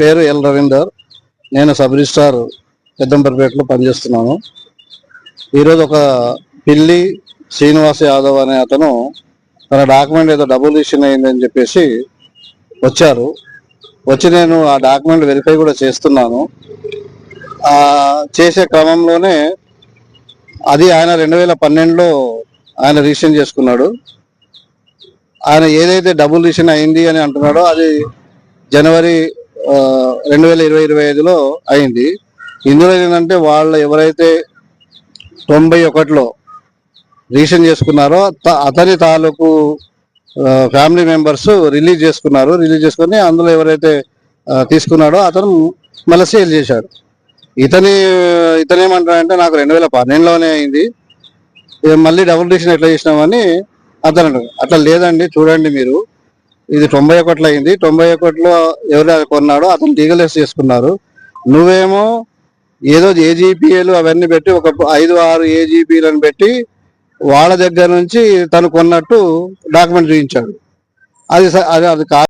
పేరు ఎల్ రవీందర్. నేను sub registrar పెద్దంపర్పేటలో పనిచేస్తున్నాను. ఈరోజు ఒక పిల్లి శ్రీనివాస్ యాదవ్ అనే అతను తన డాక్యుమెంట్ ఏదో డబుల్ రిజిస్ట్రేషన్ అయిందని చెప్పేసి వచ్చారు. వచ్చి నేను ఆ డాక్యుమెంట్ వెరిఫై కూడా చేస్తున్నాను. చేసే క్రమంలోనే అది ఆయన 2012లో ఆయన రిజిస్ట్రేషన్ చేసుకున్నాడు. ఆయన ఏదైతే డబుల్ రిజిస్ట్రేషన్ అయింది అని అంటున్నాడో అది జనవరి 2025లో అయింది. ఇందులో ఏంటంటే వాళ్ళు ఎవరైతే 91లో రిజిస్ట్రేషన్ చేసుకున్నారో అతని తాలూకు ఫ్యామిలీ మెంబర్స్ రిలీజ్ చేసుకొని అందులో ఎవరైతే తీసుకున్నాడో అతను మళ్ళీ సేల్ చేశాడు. ఇతనేమంటాడంటే నాకు 2012లోనే అయింది, మళ్ళీ డబుల్ రిజిస్ట్రేషన్ ఎట్లా చేసినామని అతను అంటాడు. అట్లా లేదండి, చూడండి మీరు, ఇది 91లో అయింది. 91లో ఎవరు కొన్నాడో అతను లీగలైజ్ చేసుకున్నారు. నువ్వేమో ఏదో ఏజీపీఏలు అవన్నీ పెట్టి ఒక 5-6 ఏజీపీలను పెట్టి వాళ్ళ దగ్గర నుంచి తను కొన్నట్టు డాక్యుమెంట్ చూపించాడు. అది కాదు.